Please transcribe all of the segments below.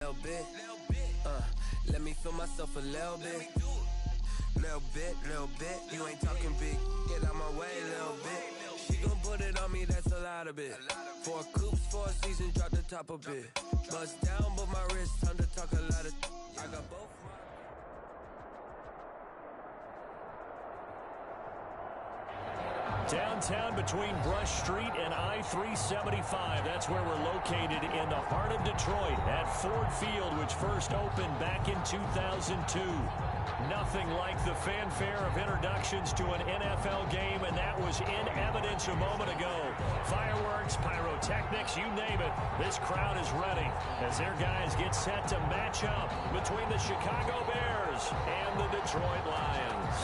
Little bit. Let me feel myself a little bit. Little bit. You ain't talking big. Get out my way, little bit. She gon' put it on me, that's a lot of it. 4 coops, 4 seasons, drop the top a bit. Bust down, but my wrist, time to talk a lot of. I got both. Downtown between Brush Street and I-375. That's where we're located in the heart of Detroit at Ford Field, which first opened back in 2002. Nothing like the fanfare of introductions to an NFL game, and that was in evidence a moment ago. Fireworks, pyrotechnics, you name it. This crowd is ready as their guys get set to match up between the Chicago Bears and the Detroit Lions.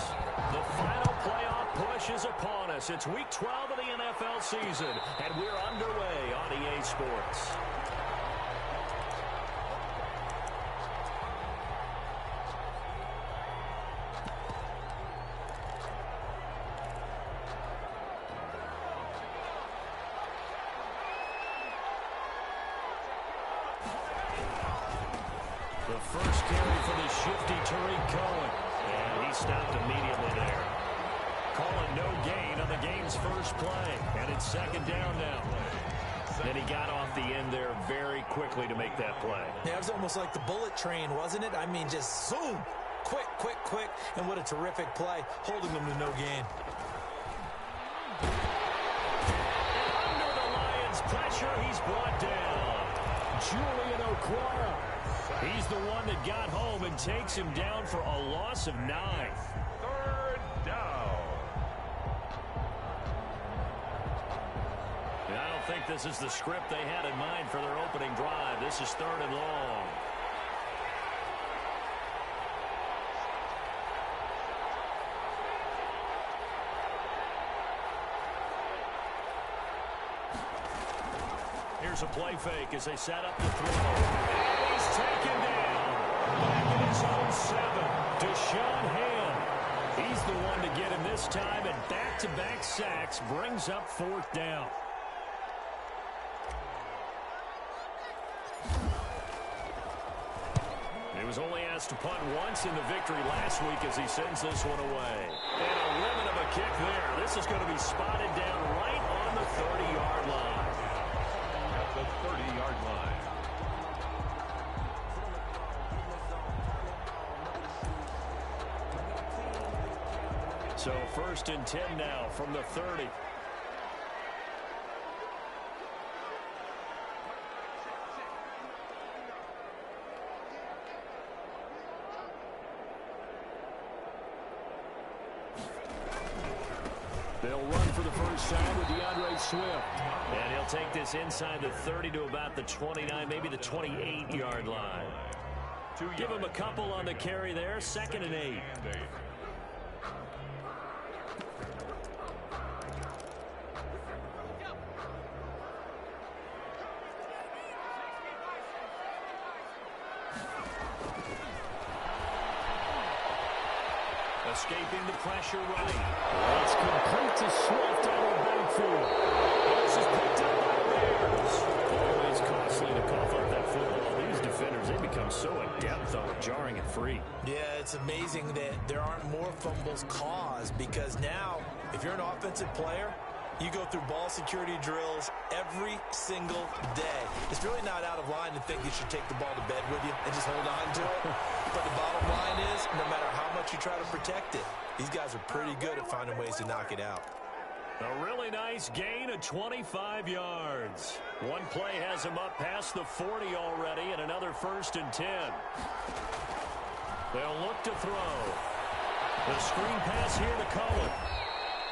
The final playoff push is upon us. It's week 12 of the NFL season, and we're underway on EA Sports. The first carry for the shifty Tariq Cohen, and he stopped immediately there. Calling no gain on the game's first play, and it's second down now. And he got off the end there very quickly to make that play. Yeah, it was almost like the bullet train, wasn't it? I mean, just zoom, quick, and what a terrific play, holding them to no gain. And under the Lions' pressure, he's brought down. Julian Okwara. He's the one that got home and takes him down for a loss of 9. Third down. I don't think this is the script they had in mind for their opening drive. This is 3rd and long. Here's a play fake as they set up the throw. And he's taken down. Back in his own 7. Deshaun Hand. He's the one to get him this time, and back-to-back sacks brings up 4th down. He was only asked to punt once in the victory last week as he sends this one away. And a limit of a kick there. This is going to be spotted down right on the 30-yard line. At the 30-yard line. So 1st and 10 now from the 30. They'll run for the first time with DeAndre Swift. And he'll take this inside the 30 to about the 29, maybe the 28-yard line. Give him a couple on the carry there. 2nd and 8. Escaping the pressure right. It's complete to Swift out of the backfield. This is picked up by the Bears. Always costly to cough up that football. These defenders, they become so adept on jarring it free. Yeah, it's amazing that there aren't more fumbles caused, because now, if you're an offensive player, you go through ball security drills every single day. It's really not out of line to think you should take the ball to bed with you and just hold on to it. But the bottom line is, no matter how much you try to protect it, these guys are pretty good at finding ways to knock it out. A really nice gain of 25 yards. One play has him up past the 40 already, and another 1st and 10. They'll look to throw. The screen pass here to Cohen.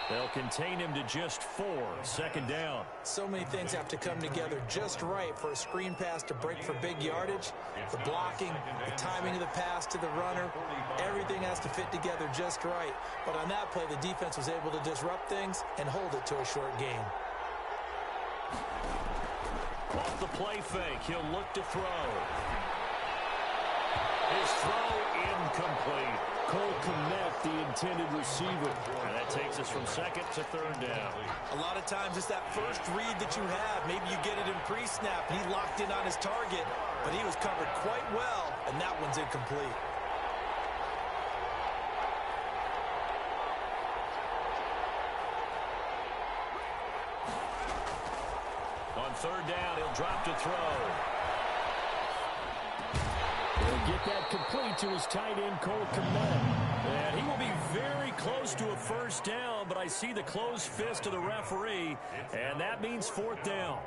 They'll contain him to just 4. 2nd down. So many things have to come together just right for a screen pass to break for big yardage. The blocking, the timing of the pass to the runner, everything has to fit together just right. But on that play, the defense was able to disrupt things and hold it to a short gain. Off the play fake, he'll look to throw. His throw incomplete. Cole Kmet, the intended receiver. And that takes us from 2nd to 3rd down. A lot of times it's that first read that you have. Maybe you get it in pre-snap and he locked in on his target. but he was covered quite well, and that one's incomplete. On third down, he'll drop to throw. He'll get that complete to his tight end, Cole Kmet. And he will be very close to a first down, but I see the closed fist of the referee, and that means fourth down.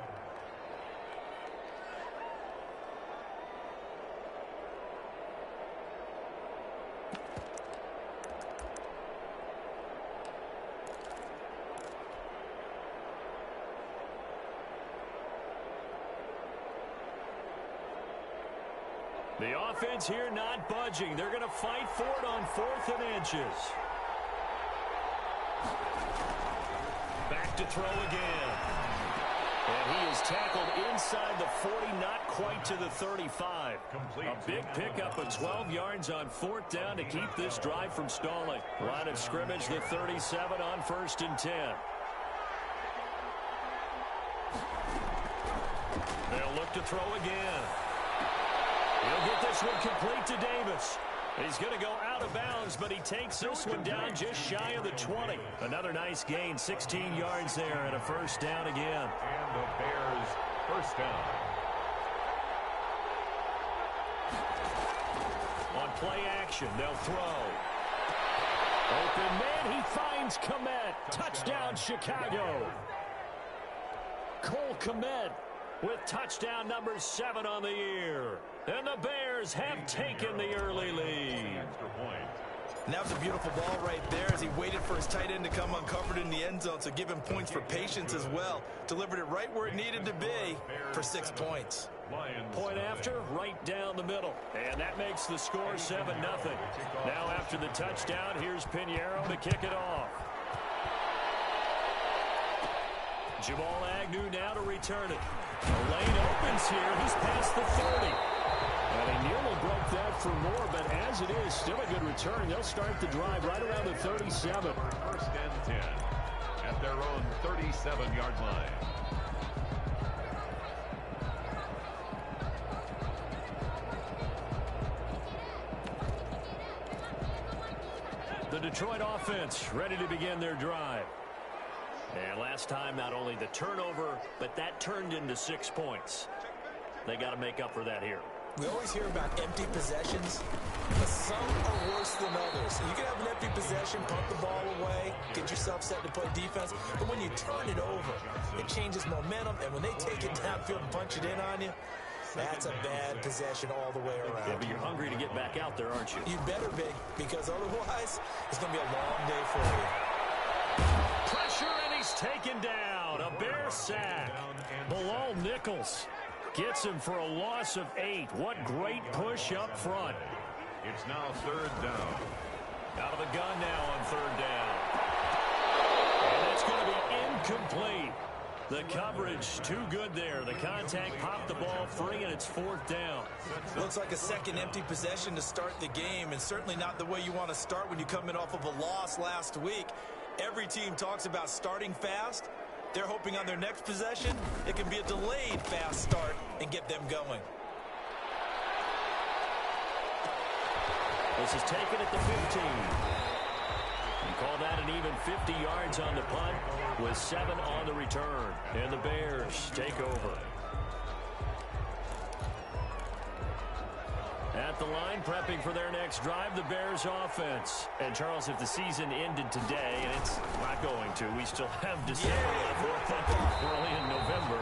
The offense here not budging. They're going to fight for it on 4th and inches. Back to throw again. And he is tackled inside the 40, not quite to the 35. A big pickup of 12 yards on 4th down to keep this drive from stalling. Line of scrimmage, the 37 on 1st and 10. They'll look to throw again. He'll get this one complete to Davis. He's going to go out of bounds, but he takes this one down just shy of the 20. Another nice gain, 16 yards there, and a first down again. And the Bears first down. On play action, they'll throw. Open man, he finds Kmet. Touchdown, Chicago. Cole Kmet with touchdown number 7 on the year. And the Bears have taken the early lead. Extra point. And that was a beautiful ball right there as he waited for his tight end to come uncovered in the end zone, so give him points for patience as well. Delivered it right where it needed to be for 6 points. Point after, right down the middle. And that makes the score 7-0. Now after the touchdown, here's Pinheiro to kick it off. Jamal Agnew now to return it. The lane opens here. He's past the 30. And he nearly broke that for more, but as it is, still a good return. They'll start the drive right around the 37. First and 10 at their own 37-yard line. The Detroit offense ready to begin their drive. And last time, not only the turnover, but that turned into 6 points. They got to make up for that here. We always hear about empty possessions, but some are worse than others. You can have an empty possession, pump the ball away, get yourself set to play defense, but when you turn it over, it changes momentum, and when they take it downfield and punch it in on you, that's a bad possession all the way around. Yeah, but you're hungry to get back out there, aren't you? You better be, because otherwise, it's going to be a long day for you. Pressure, and he's taken down. A Bear sack. Bilal Nichols gets him for a loss of 8. What great push up front. It's now third down. Out of the gun now on third down. And that's going to be incomplete. The coverage too good there. The contact popped the ball free, and it's fourth down. Looks like a second empty possession to start the game, and certainly not the way you want to start when you come in off of a loss last week. Every team talks about starting fast. They're hoping on their next possession, it can be a delayed fast start and get them going. This is taken at the 15. You call that an even 50 yards on the punt with 7 on the return. And the Bears take over. At the line, prepping for their next drive, the Bears offense. And, Charles, if the season ended today, and it's not going to, we still have December left. We're only in November.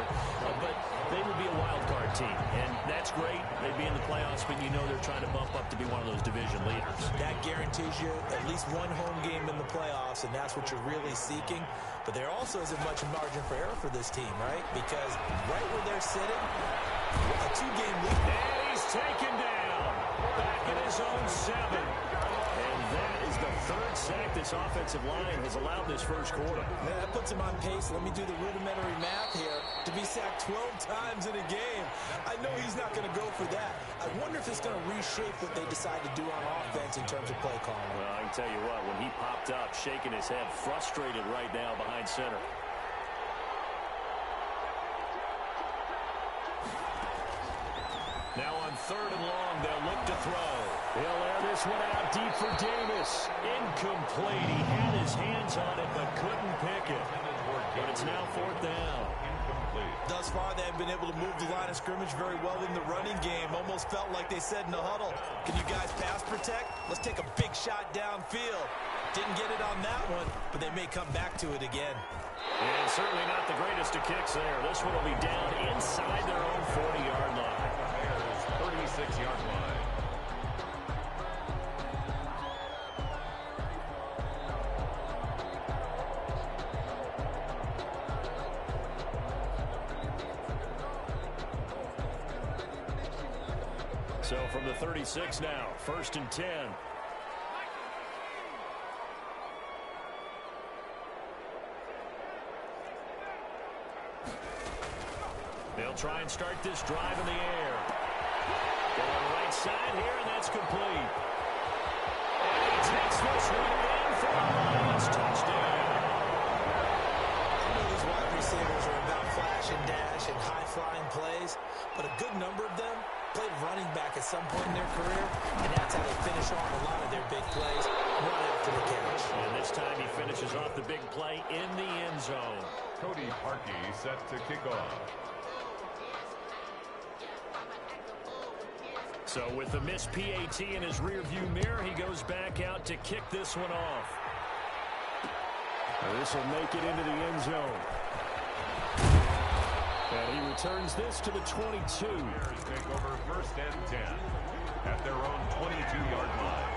But they would be a wild card team, and that's great. They'd be in the playoffs, but you know they're trying to bump up to be one of those division leaders. That guarantees you at least one home game in the playoffs, and that's what you're really seeking. But there also isn't much margin for error for this team, right? Because right where they're sitting, a 2-game lead. And he's taken down. Back in his own 7. And that is the 3rd sack this offensive line has allowed this first quarter. Man, that puts him on pace. Let me do the rudimentary math here. To be sacked 12 times in a game. I know he's not going to go for that. I wonder if it's going to reshape what they decide to do on offense in terms of play calling. Well, I can tell you what, when he popped up, shaking his head, frustrated right now behind center. Now throw. He'll air this one out deep for Davis. Incomplete. He had his hands on it but couldn't pick it. But it's now fourth down. Thus far, they have been able to move the line of scrimmage very well in the running game. Almost felt like they said in the huddle, can you guys pass protect? Let's take a big shot downfield. Didn't get it on that one, but they may come back to it again. And certainly not the greatest of kicks there. This one will be down inside their own 40-yard line. Bears 36-yard line. So from the 36 now, 1st and 10. They'll try and start this drive in the air. Going right side here, and that's complete. And he takes this one in for a Lions touchdown. I know these wide receivers are about flash and dash and high-flying plays, but a good number of them played running back at some point in their career, and that's how they finish off a lot of their big plays, right after the catch. And this time he finishes off the big play in the end zone. Cody Parkey set to kick off. So with the missed PAT in his rearview mirror, he goes back out to kick this one off. This will make it into the end zone. And he returns this to the 22. Bears take over 1st and 10 at their own 22-yard line.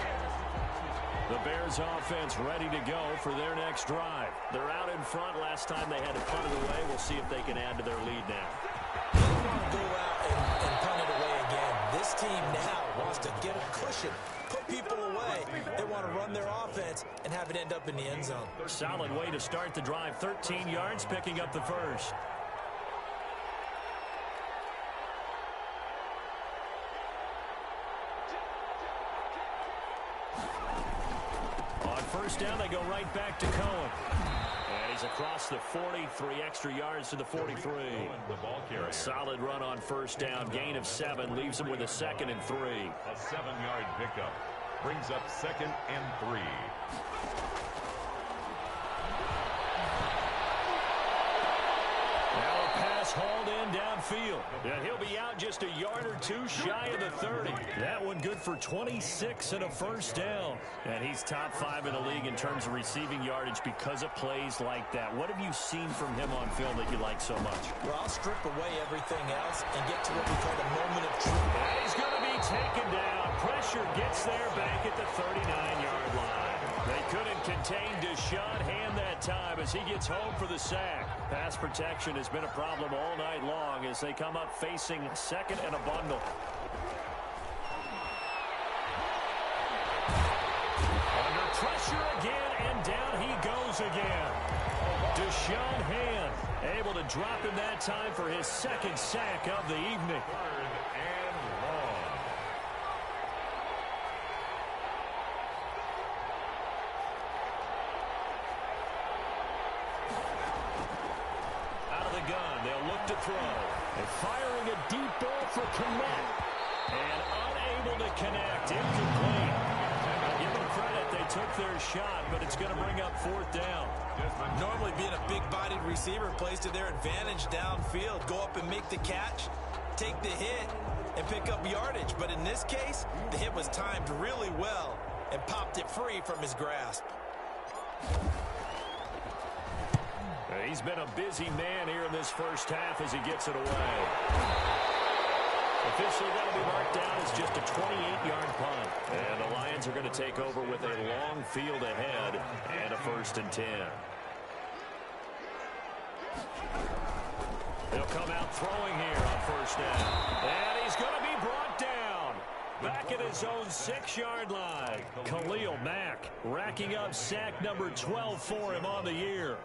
The Bears offense ready to go for their next drive. They're out in front. Last time they had to punt it away. We'll see if they can add to their lead now. They want to go out and punt it away again. This team now wants to get a cushion, put people away. They want to run their offense and have it end up in the end zone. Solid way to start the drive. 13 yards, picking up the first. On first down, they go right back to Cohen. And he's across the 40, 3 extra yards to the 43. The ball carrier. A solid run on first down. Gain of 7 leaves him with a 2nd and 3. A 7-yard pickup brings up 2nd and 3. Now a pass hauled in downfield. And he'll be out just a yard or 2 shy of the 30. That one good for 26 and a first down. And he's top 5 in the league in terms of receiving yardage because of plays like that. What have you seen from him on film that you like so much? Well, I'll strip away everything else and get to what we call the moment of truth. And he's going to be taken down. Pressure gets there back at the 39-yard line. They couldn't contain Deshaun Hand that time as he gets home for the sack. Pass protection has been a problem all night long as they come up facing 2nd and a bundle. Under pressure again, and down he goes again. Deshaun Hand able to drop him that time for his 2nd sack of the evening. 3rd and long. Out of the gun, they'll look to throw. And firing a deep ball for Connect. And unable to connect. Incomplete. Give them credit, they took their shot, but it's going to bring up 4th down. Normally being a big-bodied receiver plays to their advantage downfield. Go up and make the catch, take the hit, and pick up yardage. But in this case, the hit was timed really well and popped it free from his grasp. He's been a busy man here in this first half as he gets it away. Officially, that'll be marked down as just a 28-yard punt. And the Lions are going to take over with a long field ahead and a 1st and 10. They'll come out throwing here on first down. And he's going to be brought down. Back at his own 6-yard line. Khalil Mack racking up sack number 12 for him on the year.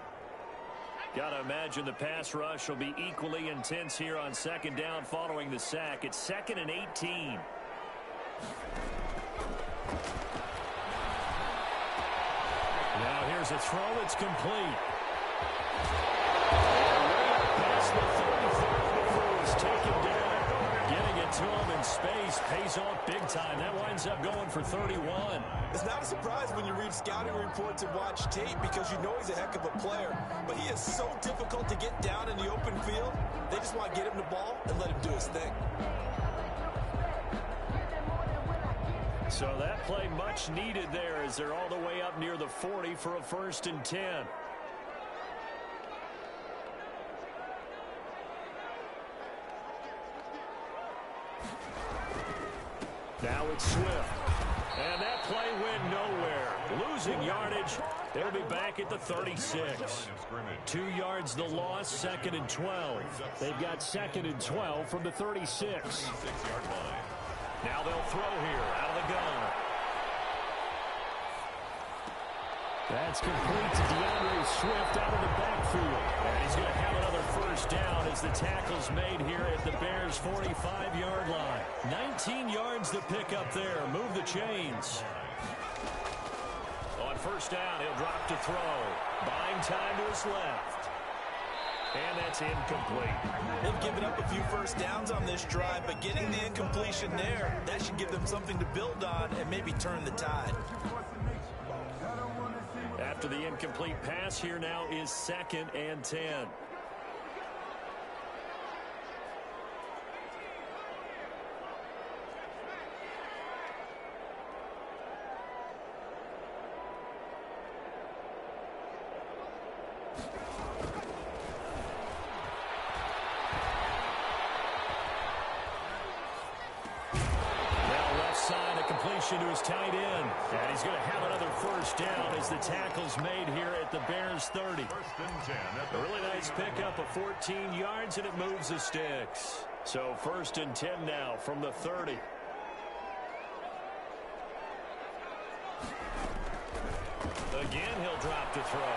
Got to imagine the pass rush will be equally intense here on 2nd down following the sack. It's 2nd and 18. Now here's a throw that's complete. Past the 35 before he's taken down. Getting it to him in space. Pays off big time. That winds up going for 31. It's not a surprise when you read scouting reports and watch tape because you know he's a heck of a player. But he is so difficult to get down in the open field. They just want to get him the ball and let him do his thing. So that play much needed there as they're all the way up near the 40 for a 1st and 10. Now it's Swift. And that play went nowhere. Losing yardage. They'll be back at the 36. 2 yards the loss, 2nd and 12. They've got 2nd and 12 from the 36. Now they'll throw here out of the gun. That's complete to DeAndre Swift out of the backfield. And he's going to have another 1st down as the tackle's made here at the Bears' 45-yard line. 19 yards to pick up there. Move the chains. On 1st down, he'll drop to throw. Buying time to his left. And that's incomplete. They've given up a few 1st downs on this drive, but getting the incompletion there, that should give them something to build on and maybe turn the tide. After the incomplete pass, here now is 2nd and 10. To his tight end. And he's going to have another 1st down as the tackle's made here at the Bears' 30. 1st and 10. A really nice pickup of 14 yards, and it moves the sticks. So 1st and 10 now from the 30. Again, he'll drop to throw.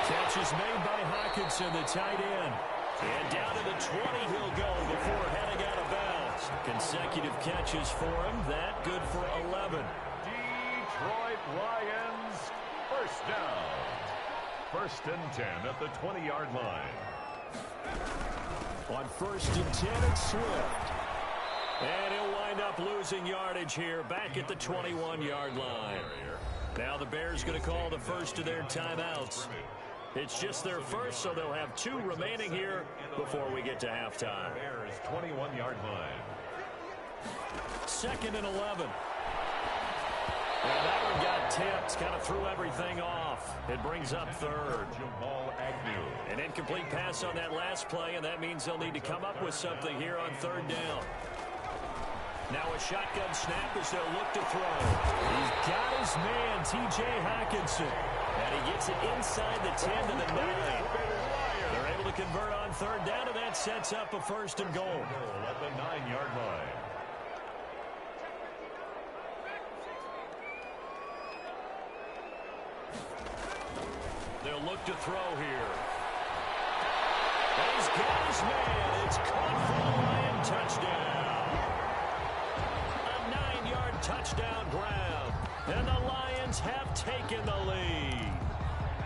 Catch is made by Hockenson, the tight end. And down to the 20 he'll go before heading out of bounds. Consecutive catches for him. That good for 11. Detroit Lions, 1st down. 1st and 10 at the 20-yard line. On 1st and 10, it's Swift. And he'll wind up losing yardage here back at the 21-yard line. Now the Bears going to call the first of their timeouts. It's just their 1st, so they'll have 2 remaining here before we get to halftime. Bears 21-yard line. 2nd and 11. And that one got tipped, kind of threw everything off. It brings up 3rd. Jamal Agnew. An incomplete pass on that last play, and that means they'll need to come up with something here on 3rd down. Now a shotgun snap as they'll look to throw. He's got his man, T.J. Hockenson. And he gets it inside the 10 to the 9. They're able to convert on 3rd down, and that sets up a 1st and goal. At the 9-yard line. They'll look to throw here. And he's got his man. It's caught for a Lion touchdown. A 9-yard touchdown grab. And the Lions have taken the lead.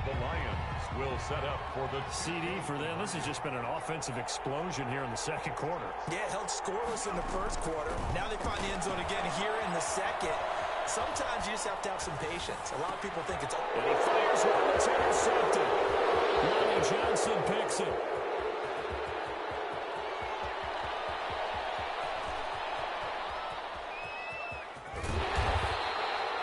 The Lions will set up for the CD for them. This has just been an offensive explosion here in the 2nd quarter. Yeah, held scoreless in the 1st quarter. Now they find the end zone again here in the 2nd. Sometimes you just have to have some patience. A lot of people think it's over. And he fires one that's intercepted. Lonnie Johnson picks it.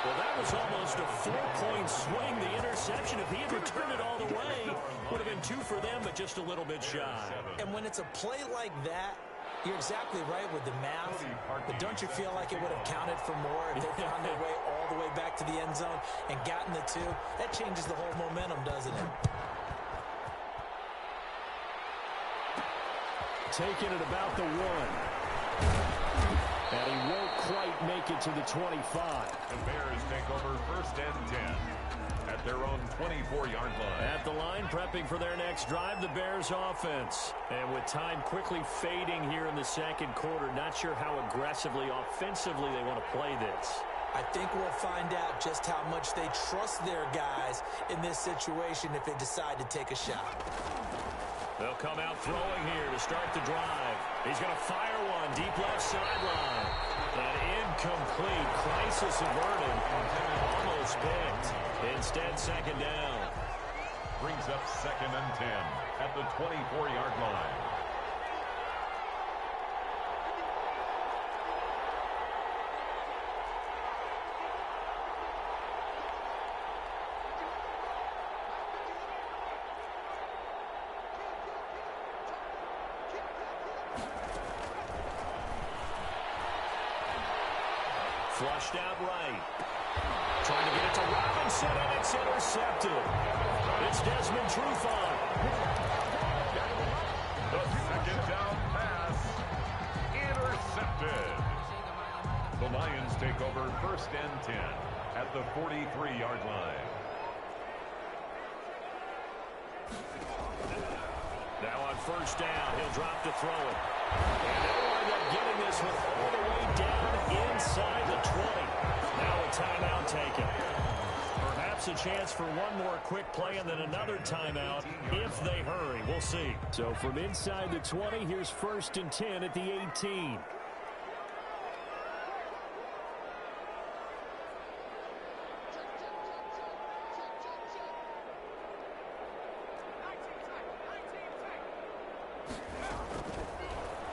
Well, that was almost a 4-point swing. The interception, if he had returned it all the way, would have been 2 for them, but just a little bit shy. And when it's a play like that, you're exactly right with the math, but don't you feel like it would have counted for more if they found their way all the way back to the end zone and gotten the 2? That changes the whole momentum, doesn't it? Taking it about the 1. And he won't quite make it to the 25. The Bears take over 1st and 10 at their own 24-yard line. At the line, prepping for their next drive, the Bears offense. And with time quickly fading here in the 2nd quarter, not sure how aggressively, offensively they want to play this. I think we'll find out just how much they trust their guys in this situation if they decide to take a shot. They'll come out throwing here to start the drive. He's going to fire one deep left sideline. An incomplete, crisis averted, almost picked. Instead, second down. Brings up 2nd and 10 at the 24-yard line. Flushed out right. Trying to get it to Robinson, and it's intercepted. It's Desmond Trufant. The second down pass. Intercepted. The Lions take over 1st and 10 at the 43-yard line. Now on 1st down, he'll drop to throw it. And they'll wind up getting this one all the way down inside the 20. Now a timeout taken. Perhaps a chance for one more quick play and then another timeout if they hurry. We'll see. So from inside the 20, here's 1st and 10 at the 18.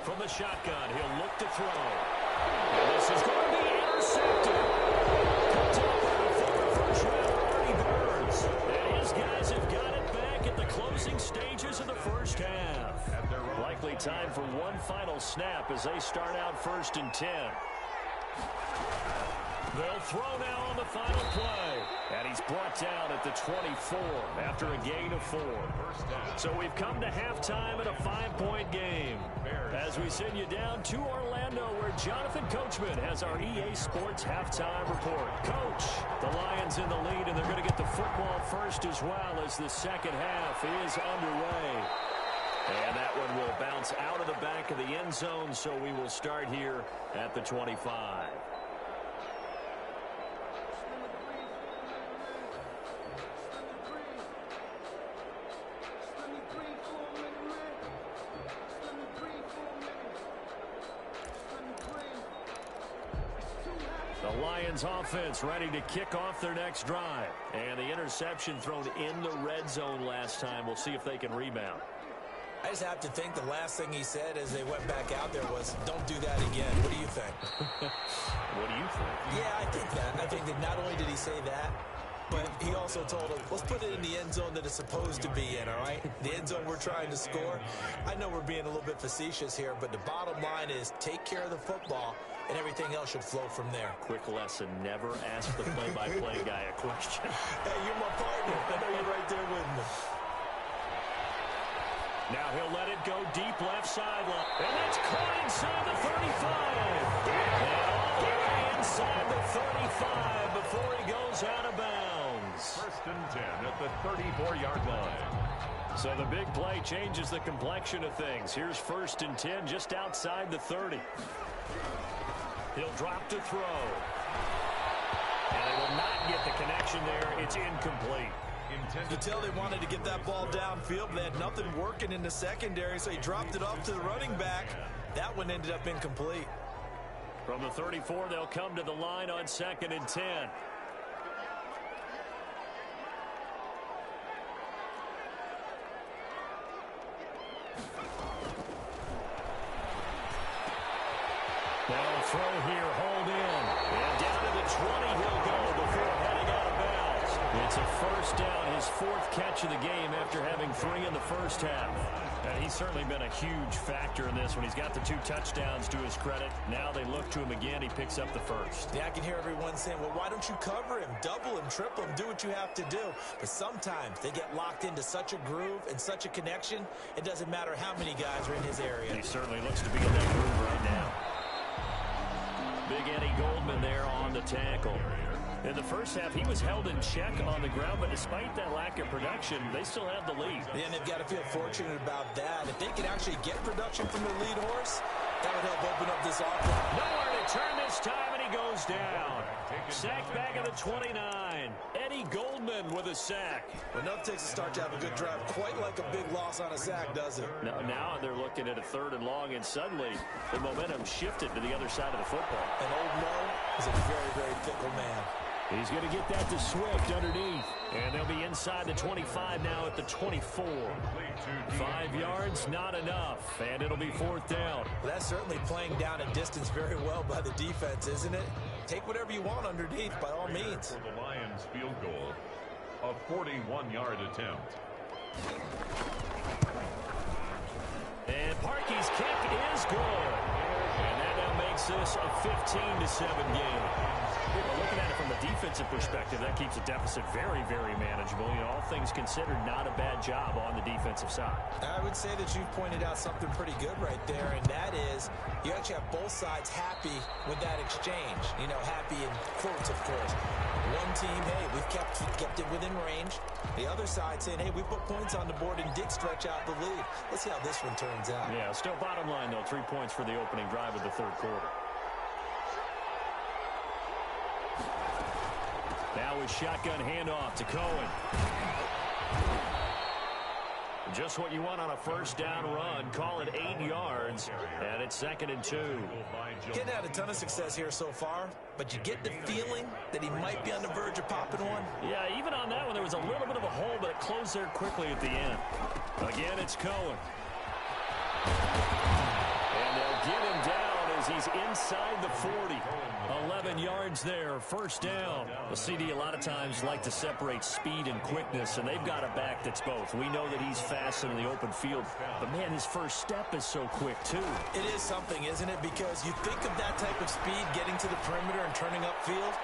From the shotgun, he'll look to throw. And this is going to be intercepted. Picked up by the former first-rounder Artie Burns. And his guys have got it back at the closing stages of the first half. Likely time for one final snap as they start out 1st and 10. They'll throw now on the final play. And he's brought down at the 24 after a gain of 4. So we've come to halftime in a 5-point game. As we send you down to Orlando, where Jonathan Coachman has our EA Sports halftime report. Coach, the Lions in the lead, and they're going to get the football first as well as the second half is underway. And that one will bounce out of the back of the end zone, so we will start here at the 25. The Lions offense ready to kick off their next drive. And the interception thrown in the red zone last time. We'll see if they can rebound. I just have to think the last thing he said as they went back out there was, don't do that again. What do you think? What do you think? Yeah, I think that. I think that not only did he say that, but he also told him, let's put it in the end zone that it's supposed to be in, all right? The end zone we're trying to score. I know we're being a little bit facetious here, but the bottom line is take care of the football, and everything else should flow from there. Quick lesson, never ask the play-by-play guy a question. Hey, you're my partner. I know you're right there with me. Now he'll let it go deep left sideline. And that's caught inside the 35. And all the way inside the 35 before he goes out of bounds. 1st and 10 at the 34-yard line. So the big play changes the complexion of things. Here's 1st and 10 just outside the 30. He'll drop to throw. And they will not get the connection there. It's incomplete. You can tell they wanted to get that ball downfield, but they had nothing working in the secondary, so he dropped it off to the running back. That one ended up incomplete. From the 34, they'll come to the line on 2nd and 10. Now a throw here, hold in. And down to the 20 he'll go before heading out of bounds. It's a 1st down, his 4th catch of the game after having 3 in the first half. And he's certainly been a huge factor in this when he's got the 2 touchdowns to his credit. Now they look to him again. He picks up the 1st. Yeah, I can hear everyone saying, well, why don't you cover him, double him, triple him, do what you have to do. But sometimes they get locked into such a groove and such a connection, it doesn't matter how many guys are in his area. He certainly looks to be in that groove right now. Big Eddie Goldman there on the tackle. In the first half, he was held in check on the ground, but despite that lack of production, they still have the lead. And they've got to feel fortunate about that. If they can actually get production from their lead horse, that would help open up this offense. Nowhere to turn this time, and he goes down. Sacked back at the 29. Eddie Goldman with a sack. Well, enough takes a start to have a good drive. Quite like a big loss on a sack, does it? Now they're looking at a 3rd and long, and suddenly the momentum shifted to the other side of the football. And Old Mo is a very, very fickle man. He's going to get that to Swift underneath. And they'll be inside the 25 now at the 24. 5 yards, not enough. And it'll be 4th down. Well, that's certainly playing down a distance very well by the defense, isn't it? Take whatever you want underneath, by all means. For the Lions field goal, a 41-yard attempt. And Parkey's kick is good. And that now makes this a 15-7 game. Well, looking at it from a defensive perspective, that keeps the deficit very, very manageable. You know, all things considered, not a bad job on the defensive side. I would say that you've pointed out something pretty good right there, and that is you actually have both sides happy with that exchange. You know, happy in quotes, of course. One team, hey, we've kept it within range. The other side saying, hey, we put points on the board and did stretch out the lead. Let's see how this one turns out. Yeah, still bottom line, though, 3 points for the opening drive of the 3rd quarter. Now a shotgun handoff to Cohen. Just what you want on a 1st down run. Call it 8 yards, and it's 2nd and 2. Getting had a ton of success here so far, but you get the feeling that he might be on the verge of popping one. Yeah, even on that one, there was a little bit of a hole, but it closed there quickly at the end. Again, it's Cohen. And they'll get him down as he's inside the 40. 11 yards there, 1st down. The CD a lot of times like to separate speed and quickness, and they've got a back that's both. We know that he's fast in the open field, but man, his first step is so quick too. It is something, isn't it? Because you think of that type of speed getting to the perimeter and turning upfield,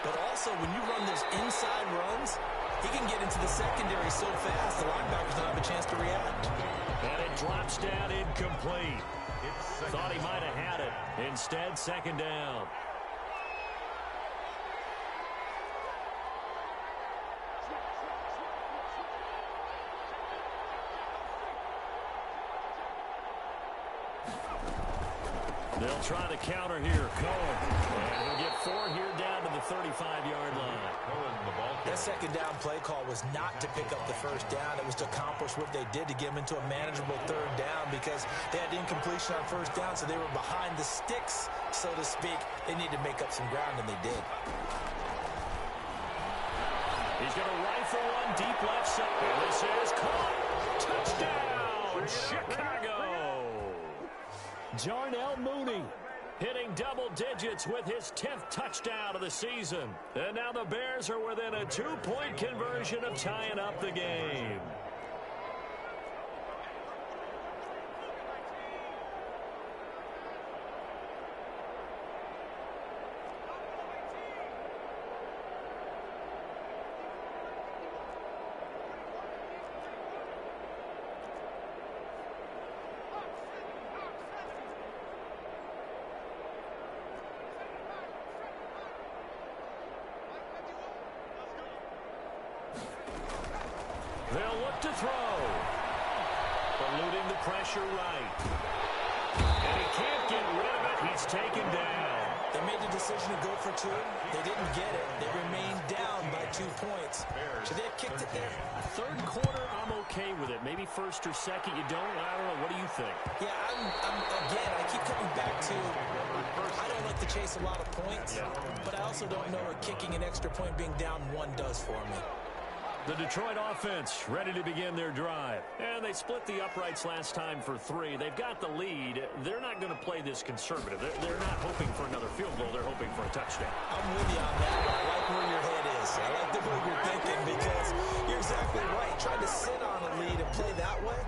but also when you run those inside runs, he can get into the secondary so fast the linebackers don't have a chance to react. And it drops down incomplete. Thought he might have had it. Instead, 2nd down. They'll try the counter here. Cohen. And he'll get 4 here down to the 35-yard line. That 2nd down play call was not to pick up the 1st down. It was to accomplish what they did to get them into a manageable 3rd down because they had incompletion on 1st down, so they were behind the sticks, so to speak. They needed to make up some ground, and they did. He's going to rifle one deep left side. And this is caught. Touchdown, Chicago. Jarnell Mooney hitting double digits with his 10th touchdown of the season. And now the Bears are within a 2-point conversion of tying up the game. They'll look to throw. Eluding the pressure right. And he can't get rid of it. He's taken down. They made the decision to go for 2. They didn't get it. They remained down by 2 points. Should they have kicked it there? 3rd quarter, I'm okay with it. Maybe 1st or 2nd, you don't. I don't know. What do you think? Yeah, again, I keep coming back to I don't like to chase a lot of points, but I also don't know what kicking an extra point being down 1 does for me. The Detroit offense ready to begin their drive. And they split the uprights last time for 3. They've got the lead. They're not going to play this conservative. They're not hoping for another field goal. They're hoping for a touchdown. I'm with you on that one. I like where your head is. I like the way you're thinking because you're exactly right. Trying to sit on a lead and play that way,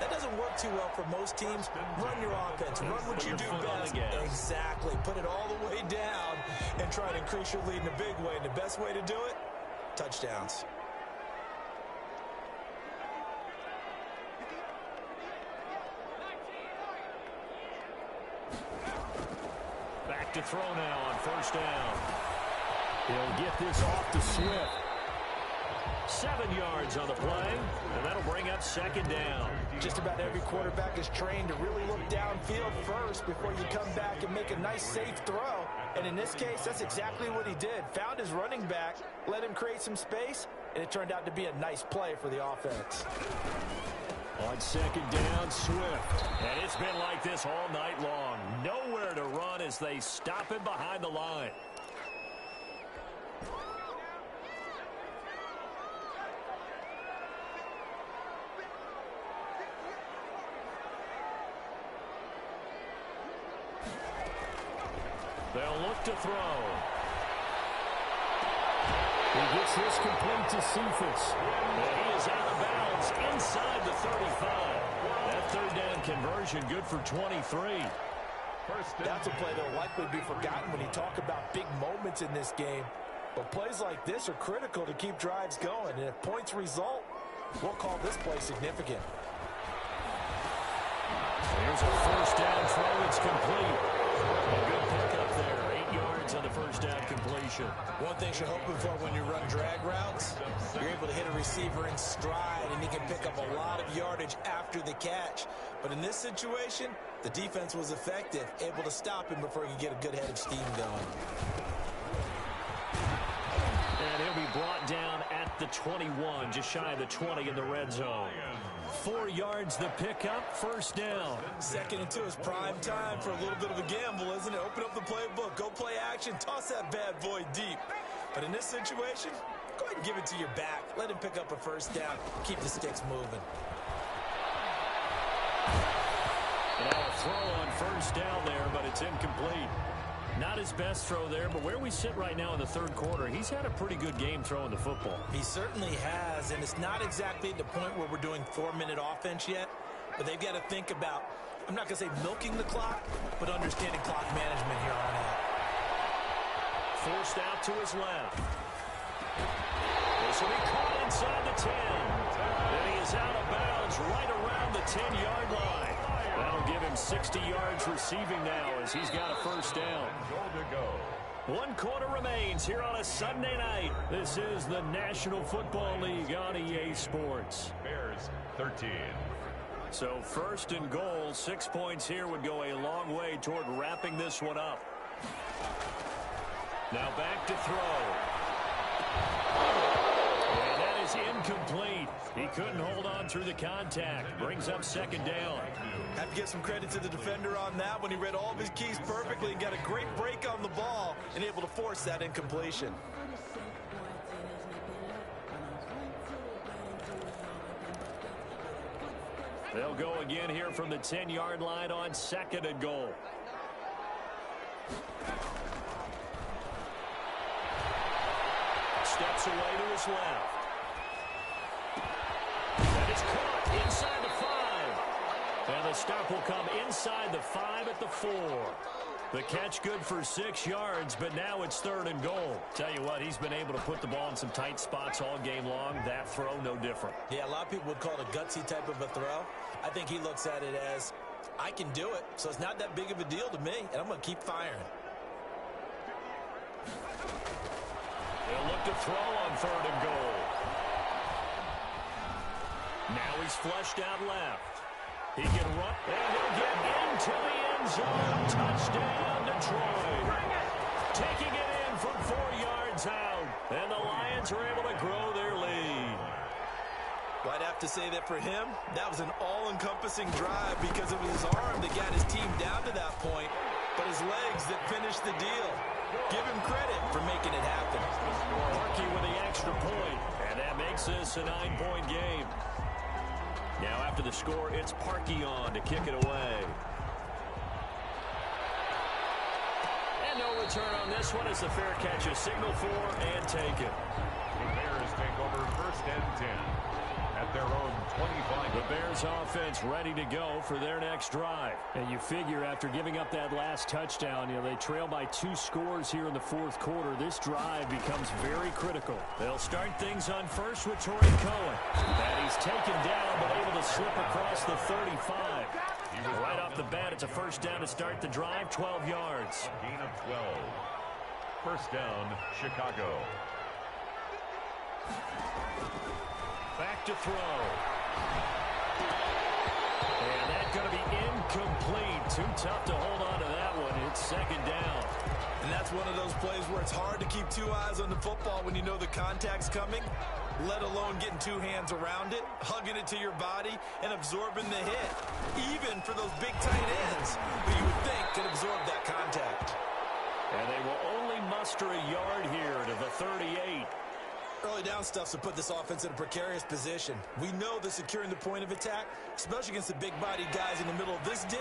that doesn't work too well for most teams. Run your offense. Run what you do best. Exactly. Put it all the way down and try to increase your lead in a big way. And the best way to do it, touchdowns. Back to throw now on 1st down. He'll get this off to Swift. 7 yards on the play, and that'll bring up 2nd down. Just about every quarterback is trained to really look downfield first before you come back and make a nice, safe throw. And in this case, that's exactly what he did. Found his running back, let him create some space, and it turned out to be a nice play for the offense. On second down, Swift. And it's been like this all night long. Nowhere to run as they stop him behind the line. They'll look to throw. He gets this complete to Cephas. And he is out of bounds inside the 35. That third down conversion good for 23. That's a play that will likely be forgotten when you talk about big moments in this game. But plays like this are critical to keep drives going. And if points result, we'll call this play significant. Here's a first down throw. It's complete. A good pickup there. 8 yards on the first down completion. One thing you're hoping for when you run drag routes, you're able to hit a receiver in stride, and he can pick up a lot of yardage after the catch. But in this situation, the defense was effective, able to stop him before he could get a good head of steam going. And he'll be brought down at the 21, just shy of the 20 in the red zone. 4 yards the pickup, first down. 2nd and 2 is prime time for a little bit of a gamble, isn't it? Open up the playbook, go play action, toss that bad boy deep. But in this situation, go ahead and give it to your back. Let him pick up a first down, keep the sticks moving. Now a throw on first down there, but it's incomplete. Not his best throw there, but where we sit right now in the third quarter, he's had a pretty good game throwing the football. He certainly has, and it's not exactly at the point where we're doing 4-minute offense yet, but they've got to think about, I'm not going to say milking the clock, but understanding clock management here on out. Forced out to his left. This will be caught inside the 10. And he is out of bounds right around the 10-yard line. That'll give him 60 yards receiving now as he's got a first down. 1 quarter remains here on a Sunday night. This is the National Football League on EA Sports. Bears 13. So first and goal, 6 points here would go a long way toward wrapping this one up. Now back to throw. And that is incomplete. He couldn't hold on through the contact. Brings up second down. Have to give some credit to the defender on that when he read all of his keys perfectly and got a great break on the ball and able to force that incompletion. They'll go again here from the 10-yard line on second and goal. Steps away to his left. And it's caught inside the 5. And the stop will come inside the 5 at the 4. The catch good for 6 yards, but now it's third and goal. Tell you what, he's been able to put the ball in some tight spots all game long. That throw, no different. Yeah, a lot of people would call it a gutsy type of a throw. I think he looks at it as, I can do it, so it's not that big of a deal to me, and I'm going to keep firing. They'll look to throw on third and goal. Now he's flushed out left. He can run, and he'll get into the end zone. Touchdown, Detroit. Taking it in from 4 yards out, and the Lions are able to grow their lead. Well, I'd have to say that for him, that was an all-encompassing drive because it was his arm that got his team down to that point, but his legs that finished the deal. Give him credit for making it happen. Parkey with the extra point, and that makes this a 9-point game. Now after the score, it's Parkey on to kick it away. And no return on this one as the fair catch is signaled for and taken. The Bears take over first and 10 at their own 25. The Bears offense ready to go for their next drive. And you figure after giving up that last touchdown, they trail by 2 scores here in the fourth quarter. This drive becomes very critical. They'll start things on first with Torrey Cohen. And he's taken down but able to slip across the 35. Right off the bat, it's a first down to start the drive, 12 yards. Gain of 12. First down, Chicago. Back to throw. And that's going to be incomplete. Too tough to hold on to that one. It's second down. And that's one of those plays where it's hard to keep two eyes on the football when you know the contact's coming, let alone getting two hands around it, hugging it to your body, and absorbing the hit, even for those big tight ends who you would think could absorb that contact. And they will only muster a yard here to the 38. Early down stuffs to put this offense in a precarious position. We know that securing the point of attack, especially against the big-bodied guys in the middle of this D,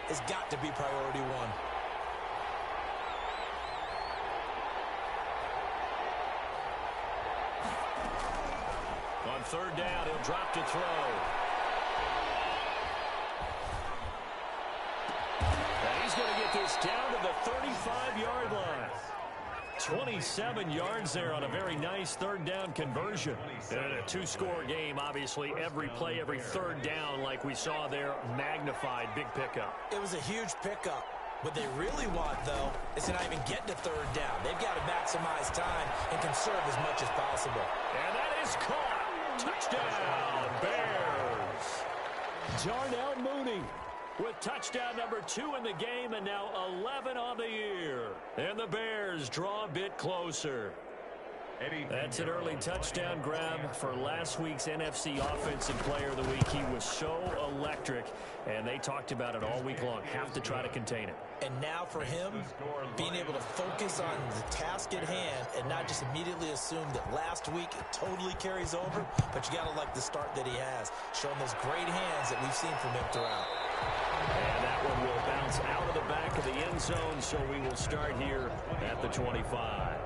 has got to be priority one. On third down, he'll drop to throw. And he's going to get this down to the 35-yard line. 27 yards there on a very nice third down conversion. In a two-score game, obviously, every play, every third down, like we saw there, magnified, big pickup. It was a huge pickup. What they really want, though, is to not even get to third down. They've got to maximize time and conserve as much as possible. And that is caught. Touchdown, Bears. Darnell Mooney with touchdown number 2 in the game, and now 11 on the year. And the Bears draw a bit closer. That's an early touchdown grab for last week's NFC Offensive Player of the Week. He was so electric, and they talked about it all week long. Have to try to contain it. And now for him, being able to focus on the task at hand and not just immediately assume that last week it totally carries over, but you got to like the start that he has, showing those great hands that we've seen from him throughout. And that one will bounce out of the back of the end zone, so we will start here at the 25.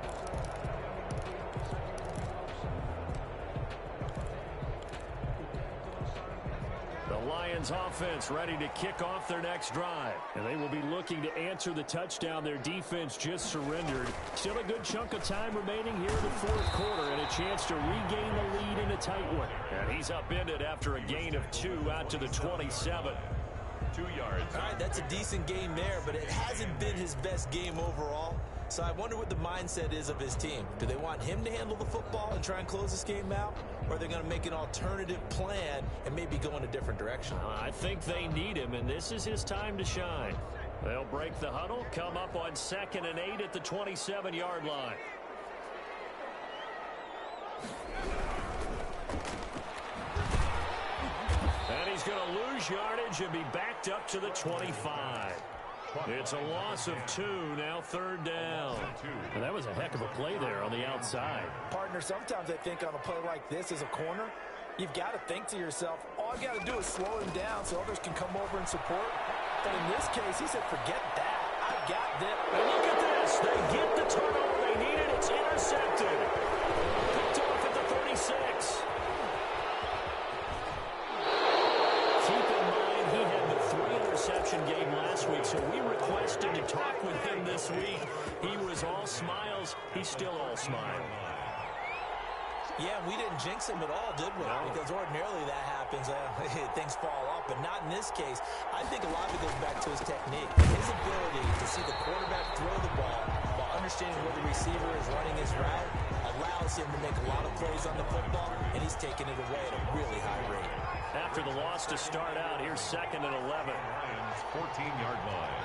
The Lions offense ready to kick off their next drive. And they will be looking to answer the touchdown their defense just surrendered. Still a good chunk of time remaining here in the fourth quarter and a chance to regain the lead in a tight one. And he's upended after a gain of 2 out to the 27. 2 yards. All right, that's a decent game there, but it hasn't been his best game overall. So I wonder what the mindset is of his team. Do they want him to handle the football and try and close this game out? Or are they going to make an alternative plan and maybe go in a different direction? I think they need him, and this is his time to shine. They'll break the huddle, come up on 2nd and 8 at the 27-yard line. And he's going to lose yardage and be backed up to the 25. It's a loss of 2, now third down. And that was a heck of a play there on the outside. Partner, sometimes I think on a play like this as a corner, you've got to think to yourself, all I got to do is slow him down so others can come over and support. But in this case, he said, forget that. I've got this. And look at this. They get the turnover they needed. It's intercepted. Picked off at the 36. Keep in mind, he had the 3-interception game last week, so we requested to talk with him this week. He was all smiles. He's still all smiles. Yeah, we didn't jinx him at all, did we? No. Because ordinarily that happens. Things fall off, but not in this case. I think a lot of it goes back to his technique. His ability to see the quarterback throw the ball while understanding where the receiver is running his route allows him to make a lot of plays on the football, and he's taking it away at a really high rate. After the loss to start out, here's 2nd and 11. Lions 14-yard line.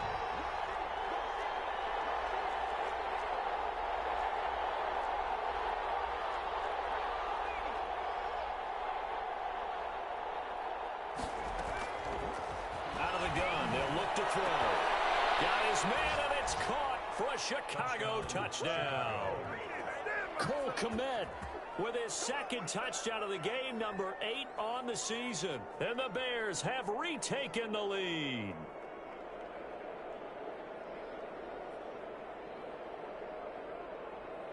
Out of the gun, they'll look to throw. Got his man, and it's caught for a Chicago touchdown. Cole Kmet with his 2nd touchdown of the game, number 8 on the season. And the Bears have retaken the lead.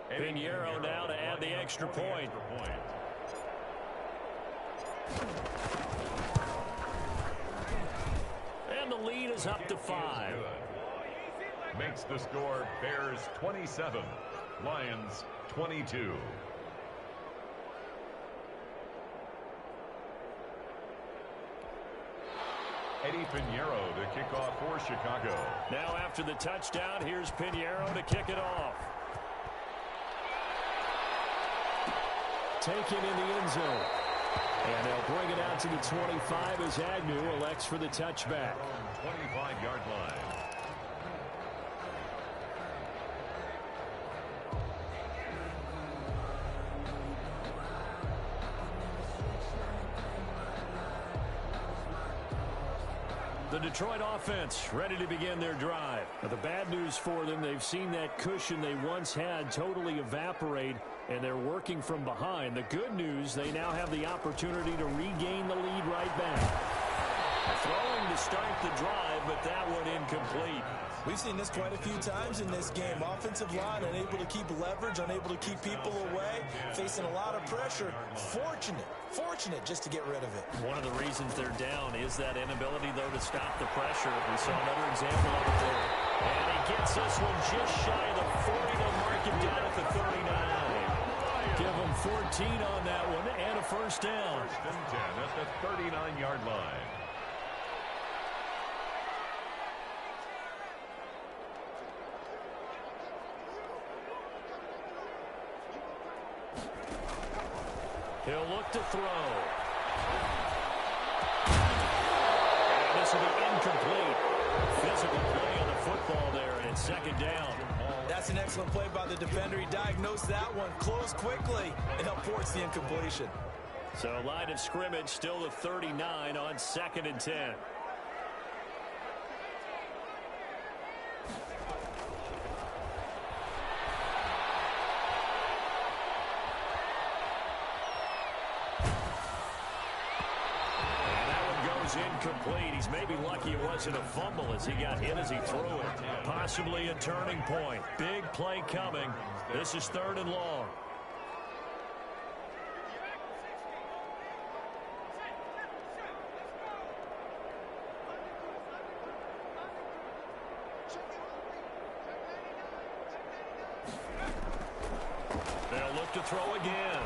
Pinheiro now to add the extra point. And the lead is up to 5. Makes the score Bears 27, Lions 22. Eddie Pinheiro to kick off for Chicago. Now after the touchdown, here's Pinheiro to kick it off. Taken in the end zone. And they'll bring it out to the 25 as Agnew elects for the touchback. 25-yard line. the Detroit offense ready to begin their drive. Now, the bad news for them, they've seen that cushion they once had totally evaporate, and they're working from behind. The good news, they now have the opportunity to regain the lead right back. Throwing to start the drive, but that one incomplete. We've seen this quite a few times in this game. Offensive line unable to keep leverage, unable to keep people away, facing a lot of pressure. Fortunate just to get rid of it. One of the reasons they're down is that inability, though, to stop the pressure. We saw another example of it there. And he gets this one just shy of the 40. They'll mark him down at the 39. Give him 14 on that one and a first down. First and 10 at the 39-yard line. He'll look to throw. And this will be incomplete. Physical play on the football there, and it's second down. That's an excellent play by the defender. He diagnosed that one, closed quickly, and upports the incompletion. So line of scrimmage still the 39 on 2nd and 10. Incomplete. He's maybe lucky it wasn't a fumble as he got hit as he threw it. Possibly a turning point. Big play coming. This is 3rd and long. They'll look to throw again.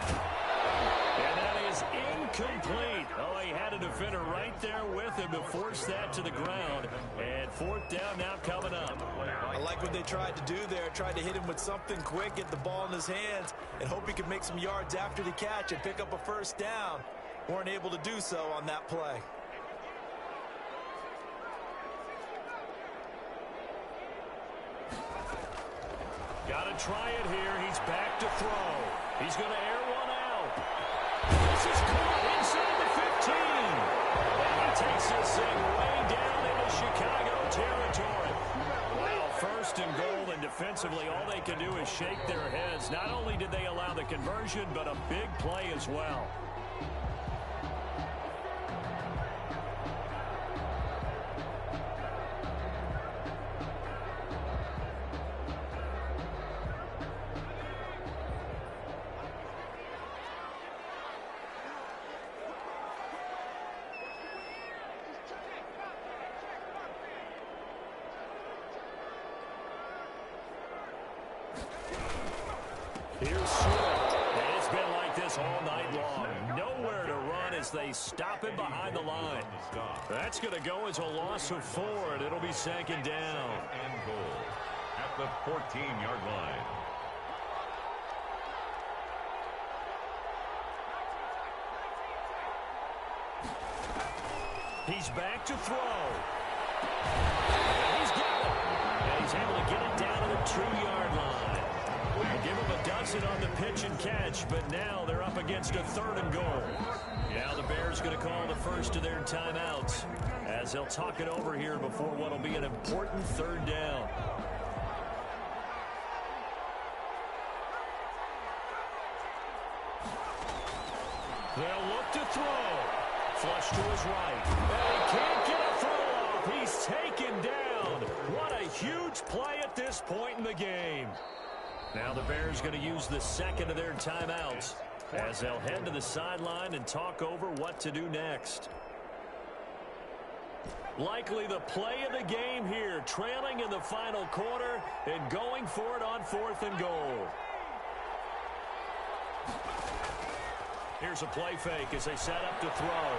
And that is incomplete. Oh, he had a defender right there with him to force that to the ground. And 4th down now coming up. I like what they tried to do there. Tried to hit him with something quick, get the ball in his hands, and hope he could make some yards after the catch and pick up a first down. Weren't able to do so on that play. Got to try it here. He's back to throw. He's going to air one out. This is caught inside the 15. And he takes this thing way down into Chicago territory. Wow, 1st and goal, and defensively all they can do is shake their heads. Not only did they allow the conversion, but a big play as well. Here's Swift. And it's been like this all night long. Nowhere to run as they stop him behind the line. That's going to go as a loss of 4, and it'll be 2nd down. And goal at the 14-yard line. He's back to throw. He's got it. And he's able to get it down to the 2-yard line. We'll give him a dozen on the pitch and catch, but now they're up against a 3rd and goal. Now the Bears going to call the first of their timeouts as they'll talk it over here before what will be an important 3rd down. They'll look to throw. Flush to his right. And he can't get a throw off. He's taken down. What a huge play at this point in the game. Now the Bears going to use the 2nd of their timeouts as they'll head to the sideline and talk over what to do next. Likely the play of the game here, trailing in the final quarter and going for it on 4th and goal. Here's a play fake as they set up to throw.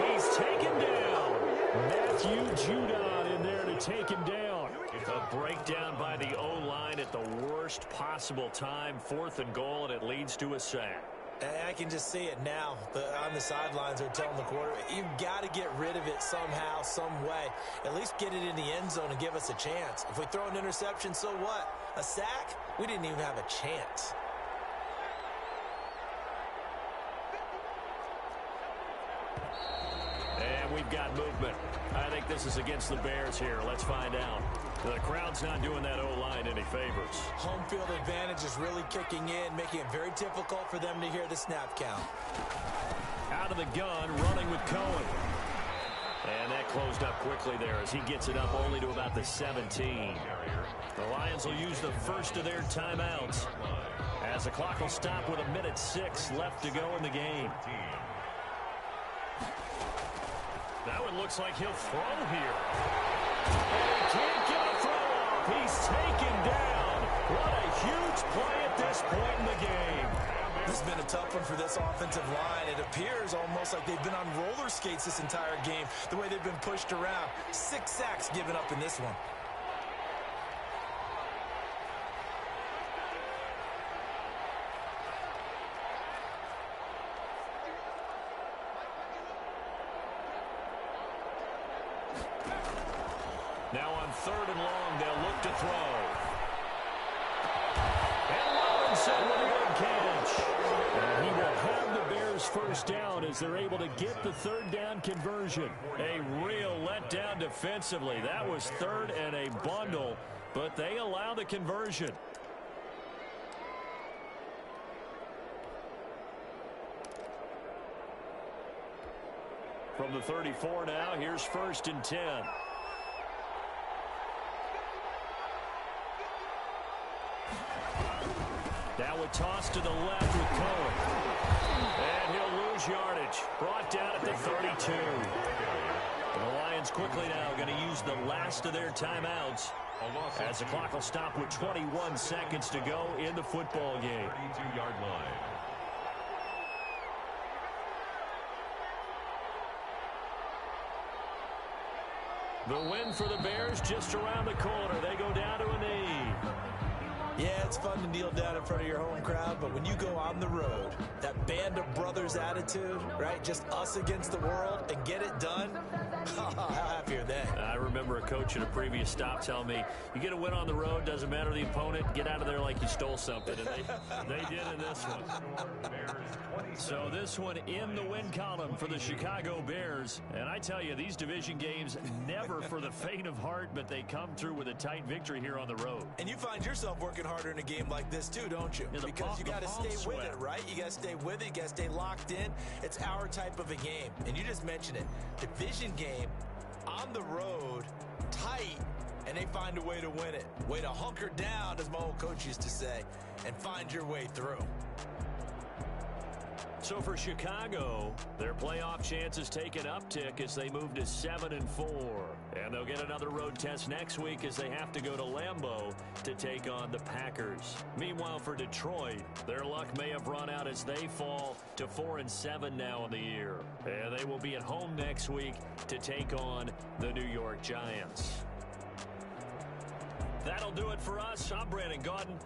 He's taken down. Matthew Judon in there to take him down. A breakdown by the O-line at the worst possible time. 4th and goal, and it leads to a sack. I can just see it now. On the sidelines, they're telling the quarterback, you've got to get rid of it somehow, some way. At least get it in the end zone and give us a chance. If we throw an interception, so what? A sack? We didn't even have a chance. we've got movement. I think this is against the Bears here. Let's find out. The crowd's not doing that O-line any favors. Home field advantage is really kicking in, making it very difficult for them to hear the snap count. Out of the gun, running with Cohen. And that closed up quickly there as he gets it up only to about the 17. The Lions will use the first of their timeouts as the clock will stop with 1:06 left to go in the game. Now it looks like he'll throw here. And he can't get a throw off. He's taken down. What a huge play at this point in the game. This has been a tough one for this offensive line. It appears almost like they've been on roller skates this entire game, the way they've been pushed around. 6 sacks given up in this one. Now on 3rd and long, they'll look to throw. And Robinson with a good catch. And he will have the Bears first down as they're able to get the 3rd down conversion. A real letdown defensively. That was 3rd and a bundle, but they allow the conversion. From the 34 now, here's 1st and 10. Now a toss to the left with Cohen. And he'll lose yardage. Brought down at the 32. And the Lions quickly now going to use the last of their timeouts as the clock will stop with 21 seconds to go in the football game. 32-yard line. The win for the Bears just around the corner. They go down to a knee. Yeah, it's fun to kneel down in front of your home crowd, but when you go on the road, that band of brothers attitude, right? Just us against the world and get it done. How happy are they? I remember a coach at a previous stop telling me, you get a win on the road, doesn't matter the opponent, get out of there like you stole something. And they did in this one. So this one in the win column for the Chicago Bears. And I tell you, these division games never for the faint of heart, but they come through with a tight victory here on the road. And you find yourself working harder in a game like this too, don't you? Because you got to stay with it, right? You got to stay with it. You got to stay locked in. It's our type of a game. And you just mentioned it. Division game on the road, tight, and they find a way to win it. Way to hunker down, as my old coach used to say, and find your way through. So for Chicago, their playoff chances take an uptick as they move to 7-4. And they'll get another road test next week as they have to go to Lambeau to take on the Packers. Meanwhile, for Detroit, their luck may have run out as they fall to 4-7 now in the year. And they will be at home next week to take on the New York Giants. That'll do it for us. I'm Brandon Gaudin.